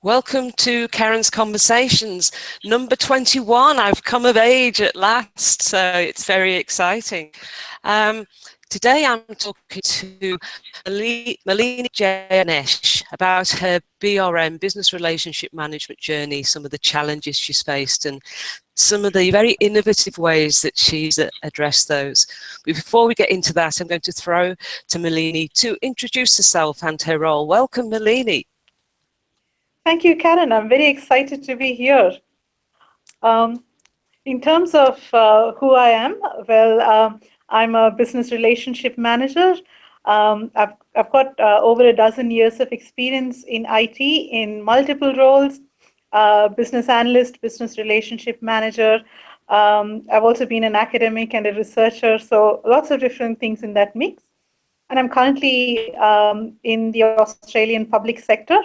Welcome to Karen's Conversations, number 21. I've come of age at last, so it's very exciting. Today I'm talking to Malini Jayaganesh about her BRM, Business Relationship Management journey, some of the challenges she's faced and some of the very innovative ways that she's addressed those. But before we get into that, I'm going to throw to Malini to introduce herself and her role. Welcome, Malini. Thank you, Karen. I'm very excited to be here. In terms of who I am, I'm a business relationship manager. I've got over a dozen years of experience in IT in multiple roles, business analyst, business relationship manager. I've also been an academic and a researcher, so lots of different things in that mix. And I'm currently in the Australian public sector.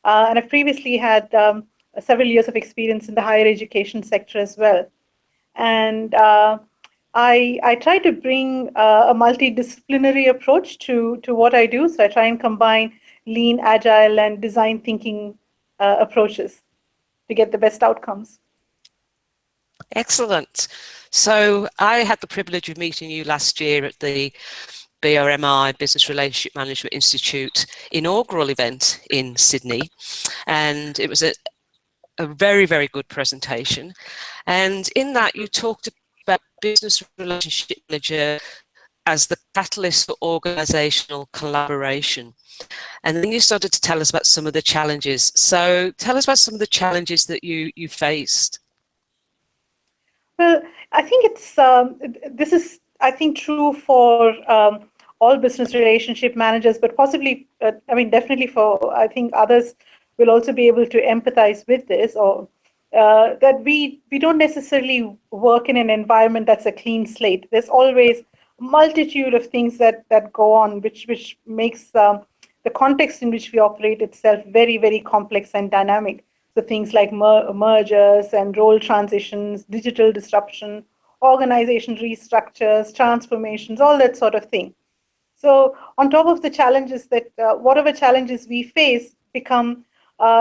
And I've previously had several years of experience in the higher education sector as well. And I try to bring a multidisciplinary approach to what I do. So I try and combine lean, agile, and design thinking approaches to get the best outcomes. Excellent. So I had the privilege of meeting you last year at the BRMI, Business Relationship Management Institute inaugural event in Sydney. And it was a very, very good presentation. And in that you talked about business relationship manager as the catalyst for organizational collaboration. And then you started to tell us about some of the challenges. So tell us about some of the challenges that you faced. Well, I think this is, I think, true for all business relationship managers, but possibly, definitely for, I think others will also be able to empathize with this, or that we don't necessarily work in an environment that's a clean slate. There's always a multitude of things that go on, which makes the context in which we operate itself very, very complex and dynamic. So things like mergers and role transitions, digital disruption, organization restructures, transformations, all that sort of thing. So on top of the challenges that whatever challenges we face become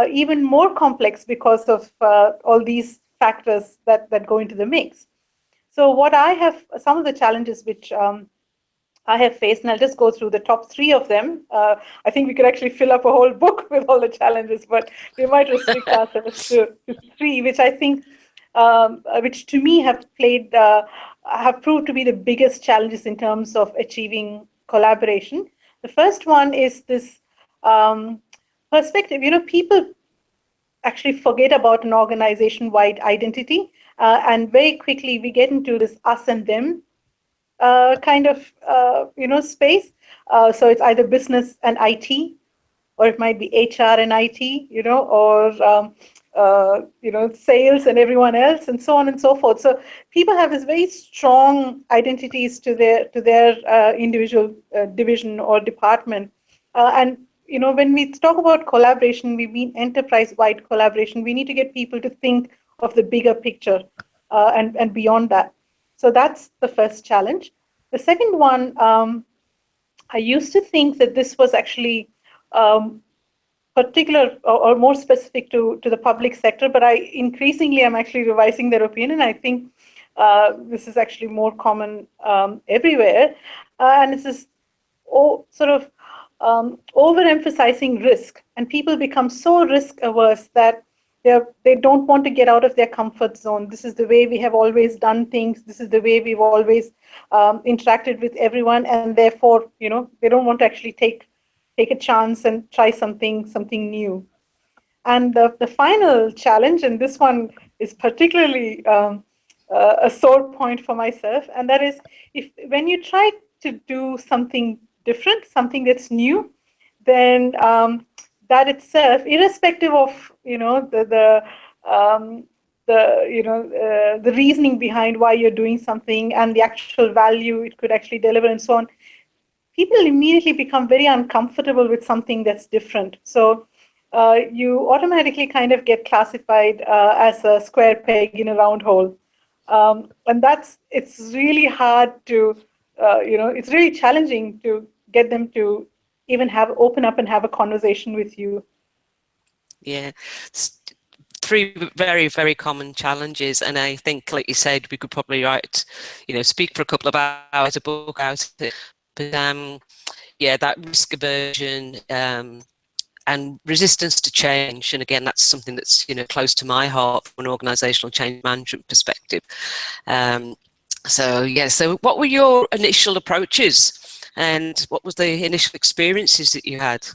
even more complex because of all these factors that go into the mix. So some of the challenges which I have faced, and I'll just go through the top three of them. I think we could actually fill up a whole book with all the challenges, but we might restrict ourselves to three, which I think, which to me have proved to be the biggest challenges in terms of achieving collaboration. The first one is this perspective. People actually forget about an organization-wide identity, and very quickly we get into this us and them kind of space. So it's either business and IT, or it might be HR and IT, or sales and everyone else, and so on and so forth. So people have this very strong identities to their individual division or department. And when we talk about collaboration, we mean enterprise-wide collaboration. We need to get people to think of the bigger picture and beyond that. So that's the first challenge. The second one, I used to think that this was actually particular or more specific to the public sector, but I increasingly am actually revising their opinion. I think this is actually more common everywhere. And it's this overemphasizing risk, and people become so risk averse that they don't want to get out of their comfort zone. This is the way we have always done things. This is the way we've always interacted with everyone, and therefore, they don't want to actually take a chance and try something new. And the final challenge, and this one is particularly a sore point for myself, and that is when you try to do something different, something that's new, then that itself, irrespective of the reasoning behind why you're doing something and the actual value it could actually deliver and so on, people immediately become very uncomfortable with something that's different. So you automatically kind of get classified as a square peg in a round hole. And it's really hard to, it's really challenging to get them to even open up and have a conversation with you. Yeah. It's three very, very common challenges. And I think, like you said, we could probably write, speak for a couple of hours, a book out it. But yeah, that risk aversion, and resistance to change. And again, that's something that's, close to my heart from an organizational change management perspective. So yeah, so what were your initial approaches and what was the initial experiences that you had?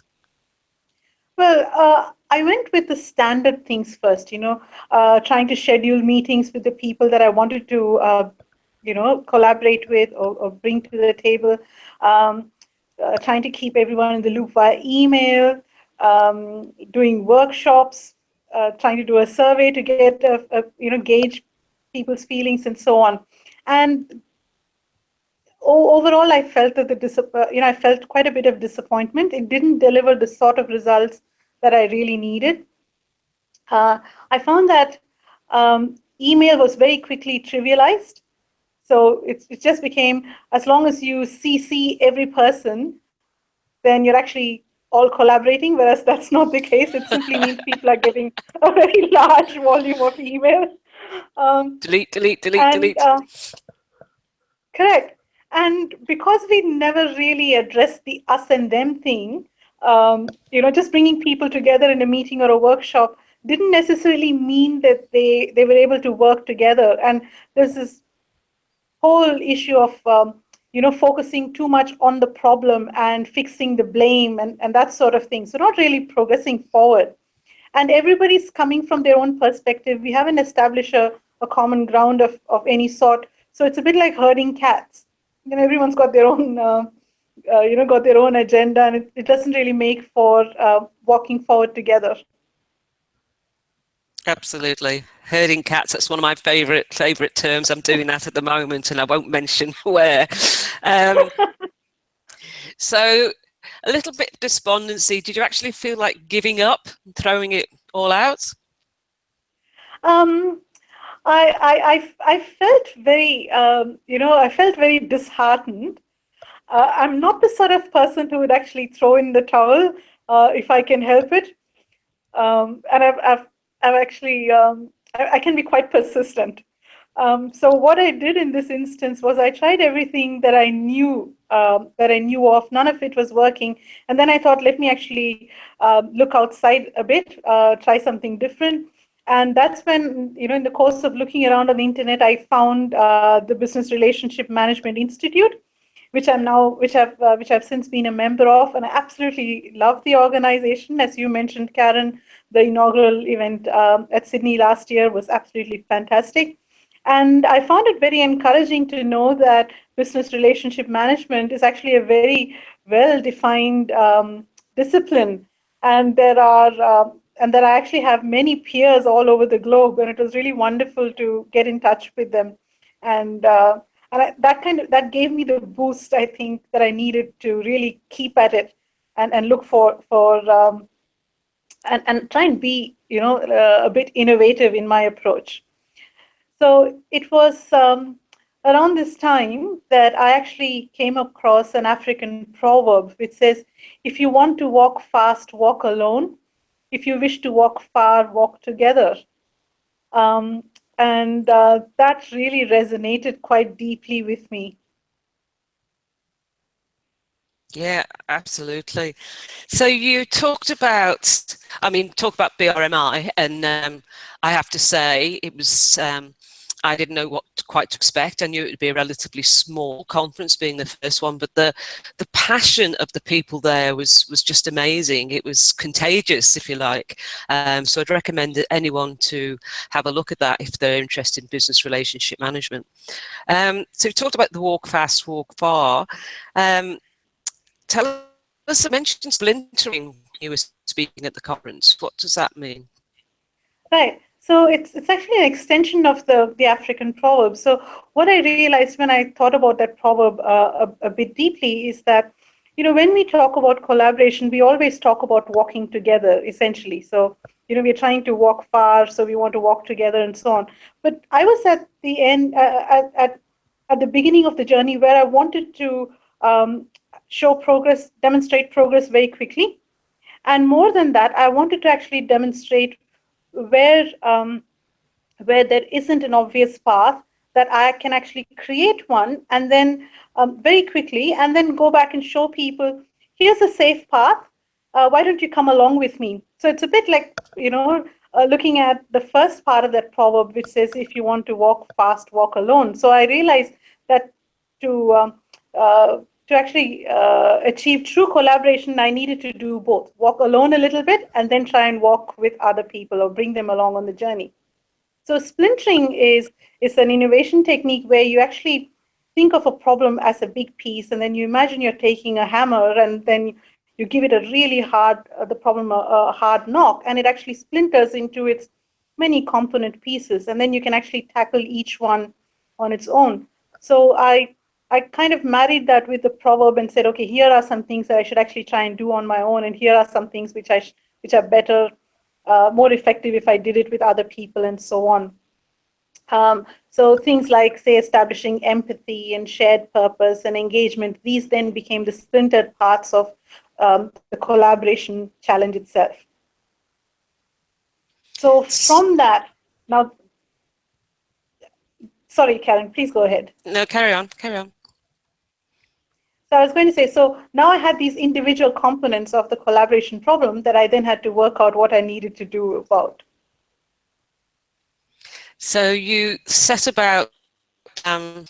Well, I went with the standard things first, trying to schedule meetings with the people that I wanted to, collaborate with or bring to the table, um, trying to keep everyone in the loop via email, doing workshops, trying to do a survey to get, gauge people's feelings and so on. And overall, I felt that I felt quite a bit of disappointment. It didn't deliver the sort of results that I really needed. I found that email was very quickly trivialized. So it just became, as long as you CC every person, then you're actually all collaborating, whereas that's not the case. It simply means people are getting a very large volume of email. Um, Delete, delete, delete, and delete. Correct. And because we never really addressed the us and them thing, just bringing people together in a meeting or a workshop didn't necessarily mean that they were able to work together. And there's this whole issue of, focusing too much on the problem and fixing the blame and that sort of thing. So not really progressing forward. And everybody's coming from their own perspective. We haven't established a common ground of any sort. So it's a bit like herding cats. Everyone's got their own, got their own agenda, and it doesn't really make for walking forward together. Absolutely. Herding cats, that's one of my favorite terms. I'm doing that at the moment and I won't mention where. Um, so a little bit of despondency. Did you actually feel like giving up and throwing it all out? Um, I felt very, I felt very disheartened. I'm not the sort of person who would actually throw in the towel if I can help it. And I've actually, I can be quite persistent. So what I did in this instance was I tried everything that I knew of. None of it was working, and then I thought, let me actually look outside a bit, try something different. And that's when, in the course of looking around on the internet, I found the Business Relationship Management Institute, which I've since been a member of, and I absolutely love the organization. As you mentioned, Karen, the inaugural event at Sydney last year was absolutely fantastic. And I found it very encouraging to know that business relationship management is actually a very well-defined discipline, and that I actually have many peers all over the globe, and it was really wonderful to get in touch with them, and that gave me the boost I think that I needed to really keep at it and look for and try and be a bit innovative in my approach. So it was around this time that I actually came across an African proverb which says, if you want to walk fast, walk alone. If you wish to walk far, walk together. Um, and that really resonated quite deeply with me. Yeah, absolutely. So you talked about, talk about BRMI, and I have to say it was, I didn't know what quite to expect. I knew it would be a relatively small conference, being the first one, but the passion of the people there was just amazing. It was contagious, if you like. So I'd recommend anyone to have a look at that if they're interested in business relationship management. So we talked about the walk fast, walk far. Tell us, I mentioned splintering when you were speaking at the conference. What does that mean? Right. So it's actually an extension of the African proverb. So what I realized when I thought about that proverb a bit deeply is that, when we talk about collaboration, we always talk about walking together, essentially. So, we're trying to walk far, so we want to walk together and so on. But I was at the end, at the beginning of the journey where I wanted to show progress, demonstrate progress very quickly. And more than that, I wanted to actually demonstrate where where there isn't an obvious path, that I can actually create one and then very quickly, and then go back and show people, here's a safe path. Why don't you come along with me? So it's a bit like, looking at the first part of that proverb, which says, if you want to walk fast, walk alone. So I realized that to to actually achieve true collaboration, I needed to do both, walk alone a little bit and then try and walk with other people or bring them along on the journey. So splintering is an innovation technique where you actually think of a problem as a big piece, and then you imagine you're taking a hammer, and then you give it a really hard the problem a hard knock, and it actually splinters into its many component pieces, and then you can actually tackle each one on its own. So I kind of married that with the proverb and said, okay, here are some things that I should actually try and do on my own, and here are some things which are better, more effective if I did it with other people, and so on. So things like, say, establishing empathy and shared purpose and engagement, these then became the splintered parts of the collaboration challenge itself. So from that, now, sorry, Karen, please go ahead. No, carry on, carry on. So I was going to say, so now I had these individual components of the collaboration problem that I then had to work out what I needed to do about. So you set about a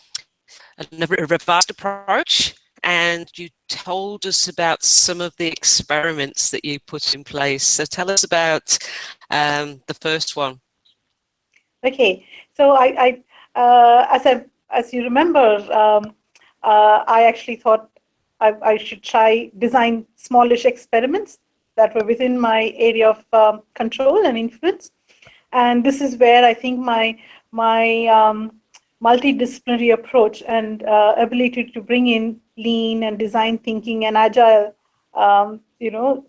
revised approach, and you told us about some of the experiments that you put in place. So tell us about the first one. Okay, so as you remember, I actually thought I should try design smallish experiments that were within my area of control and influence. And this is where I think my multidisciplinary approach and ability to bring in lean and design thinking and agile,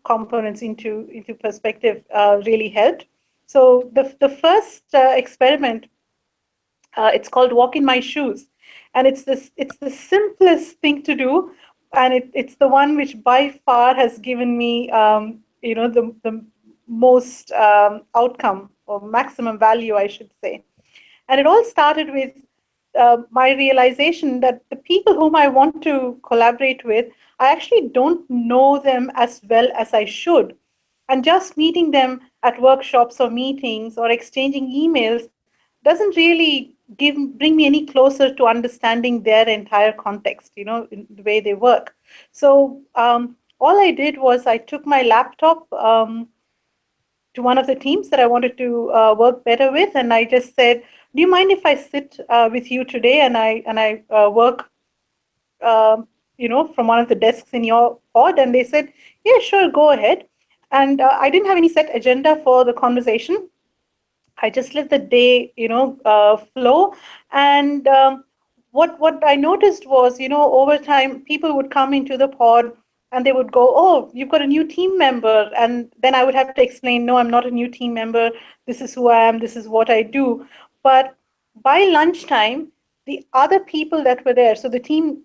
components into perspective really helped. So the first experiment, it's called Walk in My Shoes, and it's the simplest thing to do, and it's the one which by far has given me the most outcome or maximum value, I should say. And it all started with my realization that the people whom I want to collaborate with, I actually don't know them as well as I should. And just meeting them at workshops or meetings or exchanging emails doesn't really bring me any closer to understanding their entire context, in the way they work. So all I did was I took my laptop to one of the teams that I wanted to work better with, and I just said, "Do you mind if I sit with you today and I work, from one of the desks in your pod?" And they said, "Yeah, sure, go ahead." And I didn't have any set agenda for the conversation. I just let the day, flow. And what I noticed was, over time, people would come into the pod and they would go, "Oh, you've got a new team member," and then I would have to explain, "No, I'm not a new team member. This is who I am. This is what I do." But by lunchtime, the other people that were there, so the team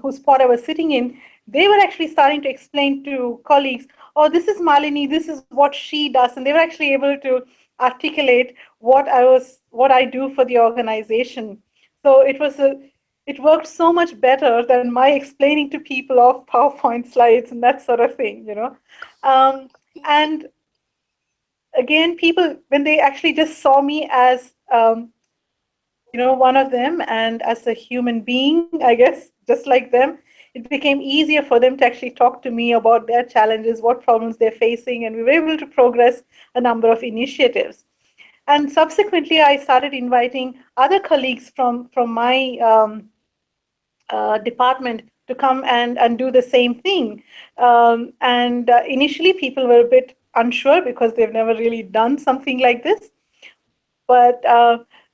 whose pod I was sitting in, they were actually starting to explain to colleagues, "Oh, this is Malini. This is what she does," and they were actually able to articulate what I do for the organization. So it worked so much better than my explaining to people of PowerPoint slides and that sort of thing, and again, people, when they actually just saw me as one of them and as a human being, I guess, just like them, it became easier for them to actually talk to me about their challenges, what problems they're facing, and we were able to progress a number of initiatives. And subsequently, I started inviting other colleagues from my department to come and do the same thing. And initially, people were a bit unsure because they've never really done something like this. But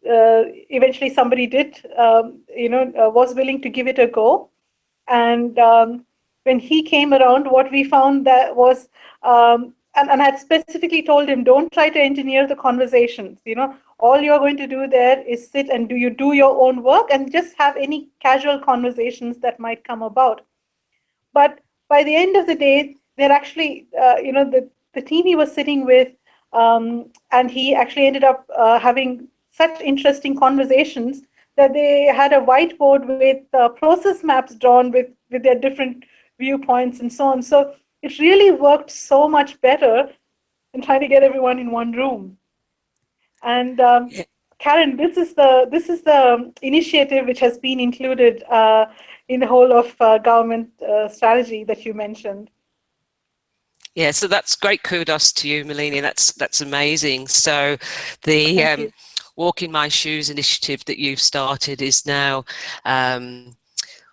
eventually, somebody did, was willing to give it a go. And when he came around, what we found that was, and I had specifically told him, don't try to engineer the conversations. All you're going to do there is sit and do your own work and just have any casual conversations that might come about. But by the end of the day, they're actually, the team he was sitting with, and he actually ended up having such interesting conversations that they had a whiteboard with process maps drawn with their different viewpoints and so on. So it really worked so much better than trying to get everyone in one room. And Yeah. Karen, this is the initiative which has been included in the whole of government strategy that you mentioned. Yeah, so that's great. Kudos to you, Malini. That's amazing. So the Thank you. Walk in My Shoes initiative that you've started is now,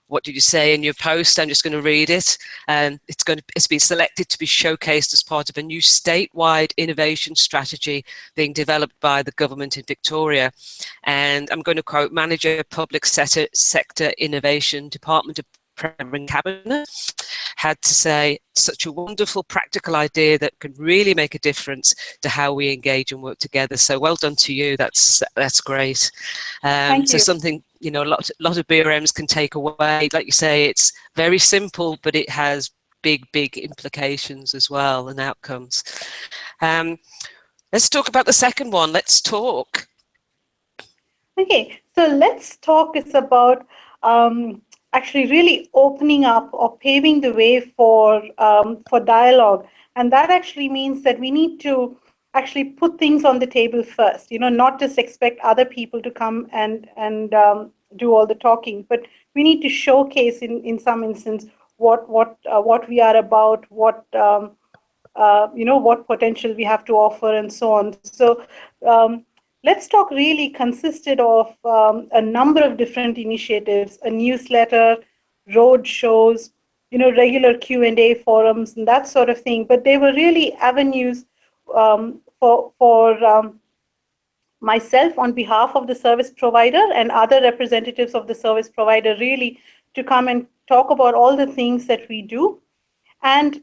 what did you say in your post? I'm just going to read it. It's been selected to be showcased as part of a new statewide innovation strategy being developed by the government in Victoria. And I'm going to quote Manager Public Sector Innovation, Department of Premier Cabinet, had to say, such a wonderful practical idea that can really make a difference to how we engage and work together. So well done to you. That's great. Thank So you. something, you know, a lot of BRMs can take away. Like you say, it's very simple, but it has big implications as well and outcomes. Let's talk about the second one. Let's talk. Okay, so let's talk is about actually really opening up or paving the way for dialogue, and that actually means that we need to actually put things on the table first. You know, not just expect other people to come and do all the talking, but we need to showcase in some instance what we are about, what potential we have to offer, and so on. So let's talk really consisted of a number of different initiatives, a newsletter, road shows, regular Q&A forums and that sort of thing. But they were really avenues for myself on behalf of the service provider and other representatives of the service provider really to come and talk about all the things that we do, and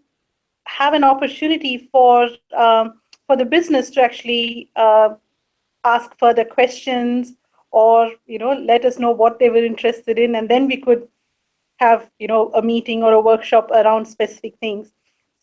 have an opportunity for the business to actually ask further questions, or let us know what they were interested in, and then we could have a meeting or a workshop around specific things.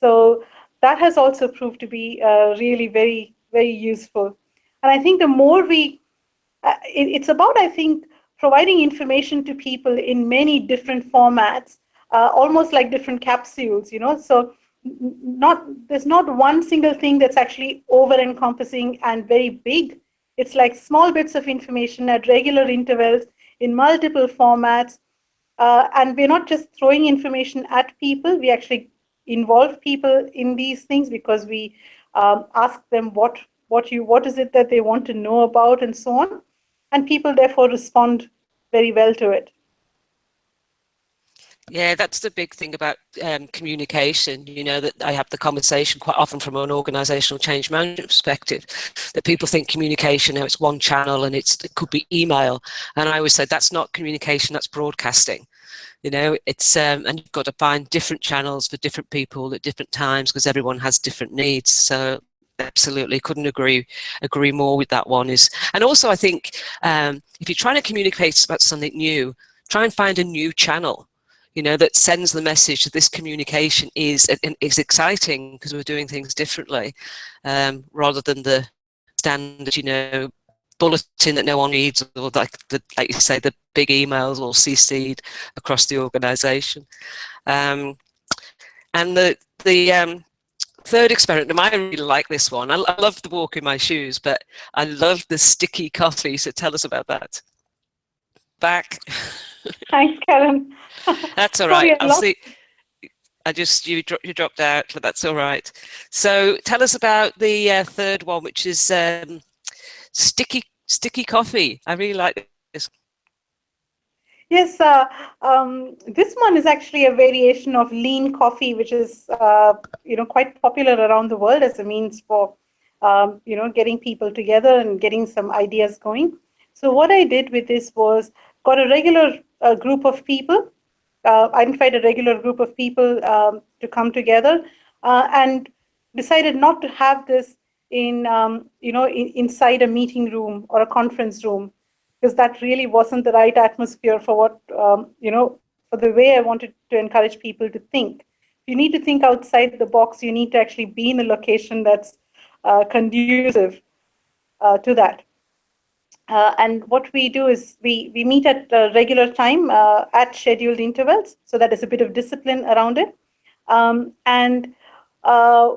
So that has also proved to be really very useful. And I think the more it's about, I think, providing information to people in many different formats, almost like different capsules, So not there's not one single thing that's actually over encompassing and very big. It's like small bits of information at regular intervals in multiple formats. And we're not just throwing information at people, we actually involve people in these things because we ask them what is it that they want to know about, and so on, and people therefore respond very well to it. Yeah, that's the big thing about communication, you know, that I have the conversation quite often from an organisational change management perspective, that people think communication, it's one channel and it could be email. And I always say that's not communication, that's broadcasting. You know, it's and you've got to find different channels for different people at different times because everyone has different needs. So absolutely couldn't agree more with that one. And also I think if you're trying to communicate about something new, try and find a new channel, you know, that sends the message that this communication is exciting because we're doing things differently, rather than the standard, you know, bulletin that no one reads, or like you say, the big emails all CC'd across the organisation. And the third experiment, and I really like this one. I love the walk in my shoes, but I love the sticky coffee. So tell us about that. Back. Thanks, Karen. That's all Sorry, right. I I'll lost. see. You dropped out, but that's all right. So tell us about the third one, which is sticky coffee. I really like this. Yes, this one is actually a variation of lean coffee, which is quite popular around the world as a means for getting people together and getting some ideas going. So what I did with this was got a regular group of people, identified a regular group of people to come together, and decided not to have this inside a meeting room or a conference room, because that really wasn't the right atmosphere for what for the way I wanted to encourage people to think. you need to think outside the box. You need to actually be in a location that's conducive to that. And what we do is we meet at regular time at scheduled intervals, so that there's a bit of discipline around it. And uh,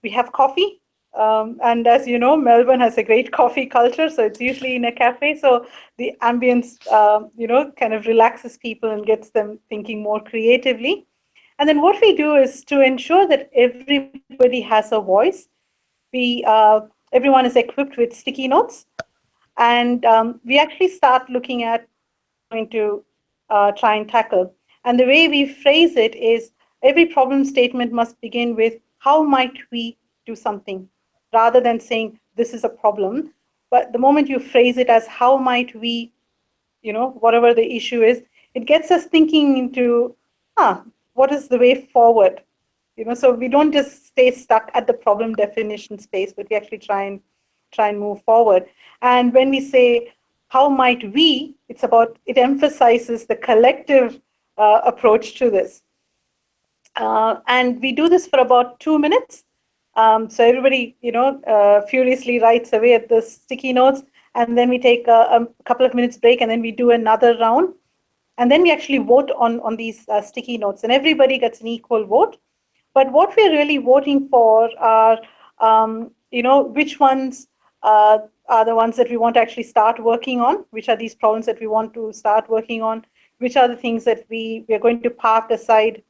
we have coffee. And as you know, Melbourne has a great coffee culture, so it's usually in a cafe. So the ambience, kind of relaxes people and gets them thinking more creatively. And then what we do is to ensure that everybody has a voice. Everyone is equipped with sticky notes, and we actually start looking at going to try and tackle. And the way we phrase it is every problem statement must begin with how might we do something, rather than saying this is a problem. But the moment you phrase it as how might we, whatever the issue is, it gets us thinking into, what is the way forward? So we don't just stay stuck at the problem definition space, but we actually try and move forward. And when we say how might we, it emphasizes the collective approach to this. And we do this for about 2 minutes. So everybody, furiously writes away at the sticky notes, and then we take a couple of minutes break, and then we do another round. And then we actually vote on these sticky notes, and everybody gets an equal vote. But what we're really voting for are, which ones are the ones that we want to actually start working on, which are these problems that we want to start working on, which are the things that we are going to park aside,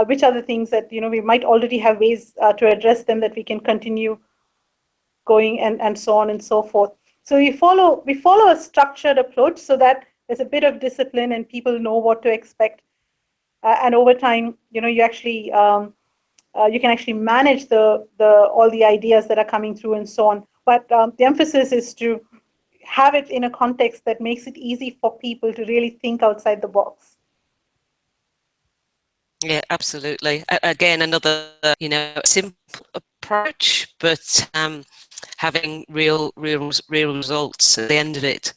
which are the things that, we might already have ways to address them that we can continue going, and so on and so forth. So we follow a structured approach so that there's a bit of discipline and people know what to expect. And over time, you can actually manage the all the ideas that are coming through and so on. But the emphasis is to have it in a context that makes it easy for people to really think outside the box. Yeah, absolutely. Again, another, simple approach, but having real results at the end of it.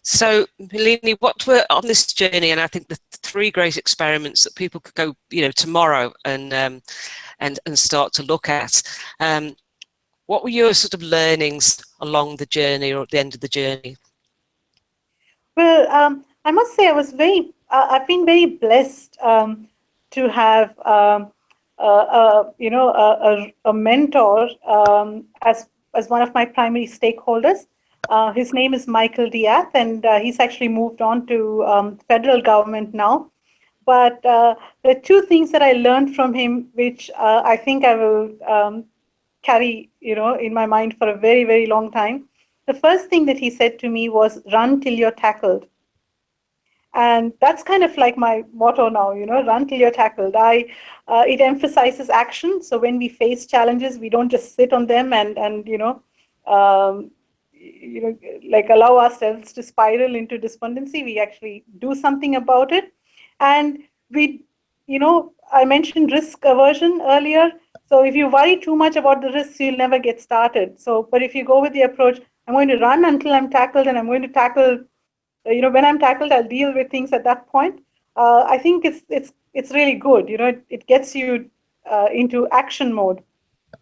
So, Malini, what were on this journey, and I think the three great experiments that people could go, tomorrow and start to look at. What were your sort of learnings along the journey or at the end of the journey? Well, I must say I've been very blessed to have a mentor as one of my primary stakeholders. His name is Michael Diath, and he's actually moved on to federal government now. But there are two things that I learned from him, which I think I will carry, in my mind for a very, very long time. The first thing that he said to me was, "Run till you're tackled." And that's kind of like my motto now, run till you're tackled. It emphasizes action. So when we face challenges, we don't just sit on them and um, like allow ourselves to spiral into despondency. We actually do something about it. And I mentioned risk aversion earlier. So if you worry too much about the risks, you'll never get started. So, but if you go with the approach, I'm going to run until I'm tackled, and I'm going to tackle, when I'm tackled, I'll deal with things at that point. I think it's really good. It gets you into action mode. I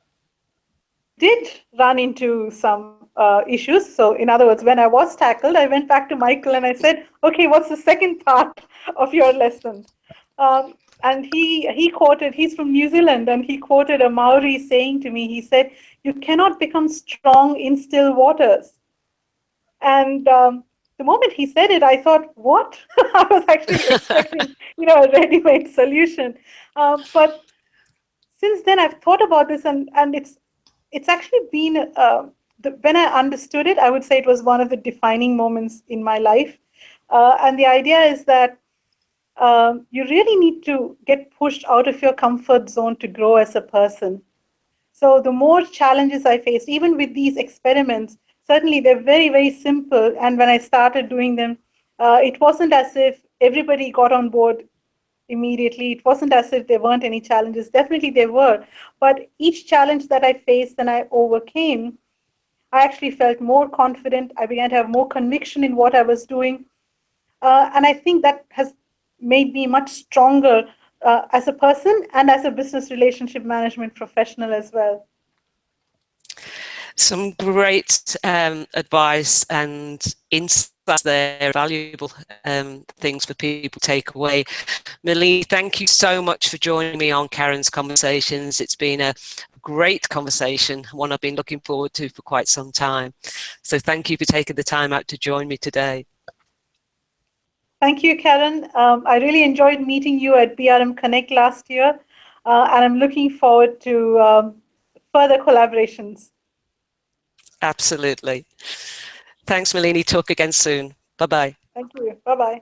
did run into some issues. So, in other words, when I was tackled, I went back to Michael and I said, "Okay, what's the second part of your lesson?" And he's from New Zealand, and he quoted a Maori saying to me. He said, "You cannot become strong in still waters." And the moment he said it, I thought, "What?" I was actually expecting, a ready-made solution. But since then, I've thought about this, and it's actually been when I understood it, I would say it was one of the defining moments in my life. And the idea is that you really need to get pushed out of your comfort zone to grow as a person. So the more challenges I faced, even with these experiments, certainly they're very, very simple. And when I started doing them, it wasn't as if everybody got on board immediately. It wasn't as if there weren't any challenges. Definitely there were. But each challenge that I faced and I overcame, I actually felt more confident. I began to have more conviction in what I was doing. And I think that has made me much stronger as a person and as a business relationship management professional as well. Some great advice and insights there, valuable things for people to take away. Malini, thank you so much for joining me on Karen's Conversations. It's been a great conversation, one I've been looking forward to for quite some time. So thank you for taking the time out to join me today. Thank you, Karen. I really enjoyed meeting you at BRM Connect last year, and I'm looking forward to further collaborations. Absolutely. Thanks, Malini. Talk again soon. Bye-bye. Thank you. Bye-bye.